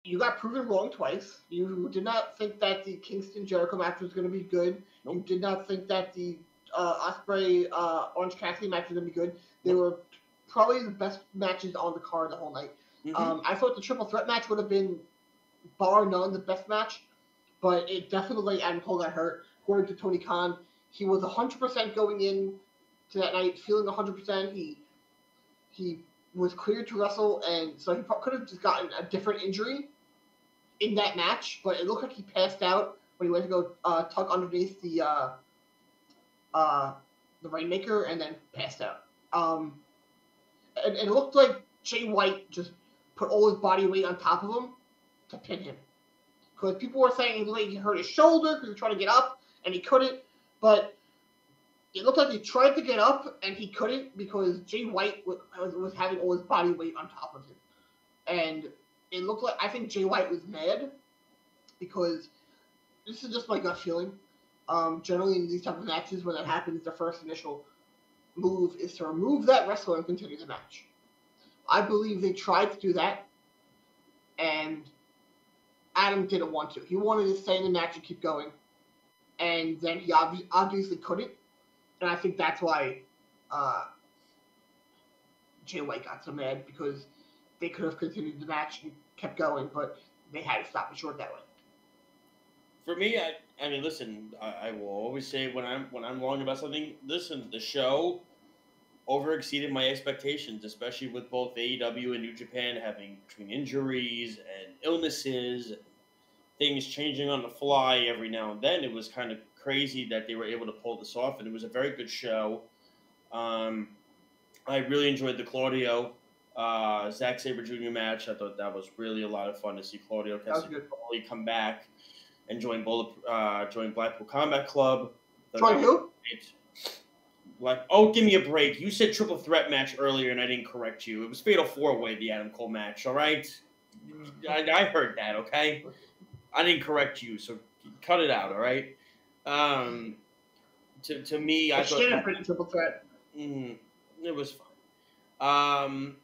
you got proven wrong twice. You did not think that the Kingston Jericho match was going to be good. Nope. You did not think that the Ospreay Orange Cassidy match was going to be good. They Nope. were probably the best matches on the card the whole night. I thought the triple threat match would have been, bar none, the best match, but it definitely, Adam Cole got hurt. According to Tony Khan, he was 100% going in to that night, feeling 100%. He was cleared to wrestle, and so he could have just gotten a different injury in that match, but it looked like he passed out when he went to go tug underneath the Rainmaker and then passed out. And it looked like Jay White just put all his body weight on top of him to pin him. Because people were saying he hurt his shoulder because he was trying to get up and he couldn't, but it looked like he tried to get up and he couldn't because Jay White was having all his body weight on top of him. And it looked like, I think Jay White was mad because this is just my gut feeling. Generally in these type of matches, when that happens, the first initial move is to remove that wrestler and continue the match. I believe they tried to do that, and Adam didn't want to. He wanted to stay in the match and keep going, and then he obviously couldn't, and I think that's why Jay White got so mad, because they could have continued the match and kept going, but they had to stop it short that way. For me, I mean, listen, I will always say when I'm wrong about something, listen, the show overexceeded my expectations, especially with both AEW and New Japan having between injuries and illnesses and things changing on the fly every now and then. It was kind of crazy that they were able to pull this off, and it was a very good show. I really enjoyed the Claudio Zack Sabre Jr. match. I thought that was really a lot of fun to see Claudio Castagnoli come back and join Blackpool Combat Club. Join who? Give me a break. You said triple threat match earlier, and I didn't correct you. It was Fatal 4-Way, the Adam Cole match, all right? I heard that, okay? I didn't correct you, so cut it out, all right? To me, I thought... a pretty triple threat. It was fun.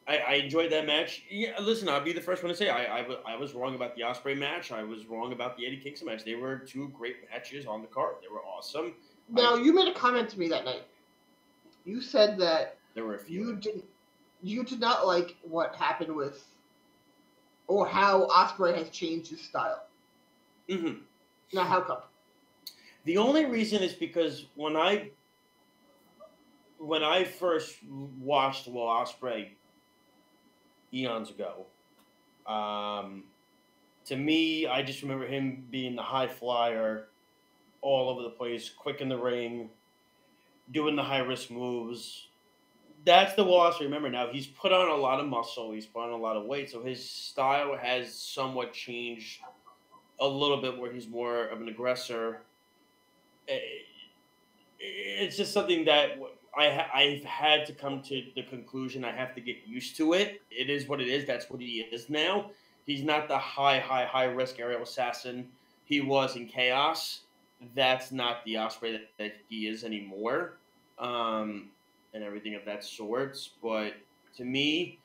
I enjoyed that match. Yeah, listen, I'll be the first one to say I was wrong about the Ospreay match. I was wrong about the Eddie Kingston match. They were two great matches on the card. They were awesome. Now, you made a comment to me that night. You said that there were a few. You did not like what happened with, or how Ospreay has changed his style. Mm-hmm. Now, how come? The only reason is because when I first watched Will Ospreay eons ago, to me, I just remember him being the high flyer, all over the place, quick in the ring, doing the high-risk moves. That's the Will Ospreay. Remember, now he's put on a lot of muscle. He's put on a lot of weight. So his style has somewhat changed a little bit, where he's more of an aggressor. It's just something that I've had to come to the conclusion I have to get used to it. It is what it is. That's what he is now. He's not the high-risk aerial assassin he was in Chaos. That's not the Ospreay that he is anymore, and everything of that sort. But to me,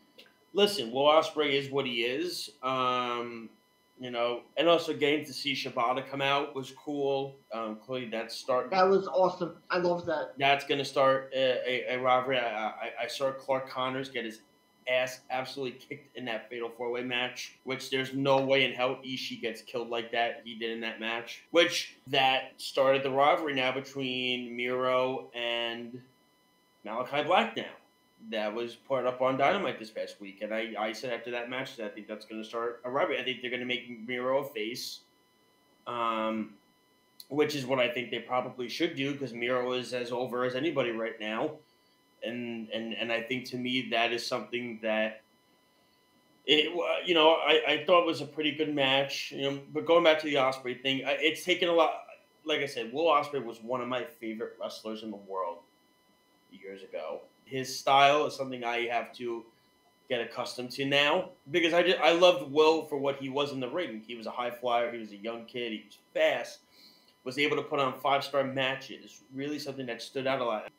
listen, Will Ospreay is what he is. And also getting to see Shibata come out was cool. Clearly, that was awesome. I love that. That's going to start a rivalry. I saw Clark Connors get his ass absolutely kicked in that Fatal 4-Way match, which there's no way in hell Ishii gets killed like that. He did in that match, which that started the rivalry now between Miro and Malachi Black now. That was put up on Dynamite this past week, and I said after that match that I think that's going to start a rivalry. I think they're going to make Miro a face, which is what I think they probably should do, because Miro is as over as anybody right now. And I think, to me, that is something that I thought was a pretty good match. But going back to the Ospreay thing, it's taken a lot. Like I said, Will Ospreay was one of my favorite wrestlers in the world years ago. His style is something I have to get accustomed to now, because I loved Will for what he was in the ring. He was a high flyer. He was a young kid. He was fast. Was able to put on 5-star matches. Really something that stood out a lot.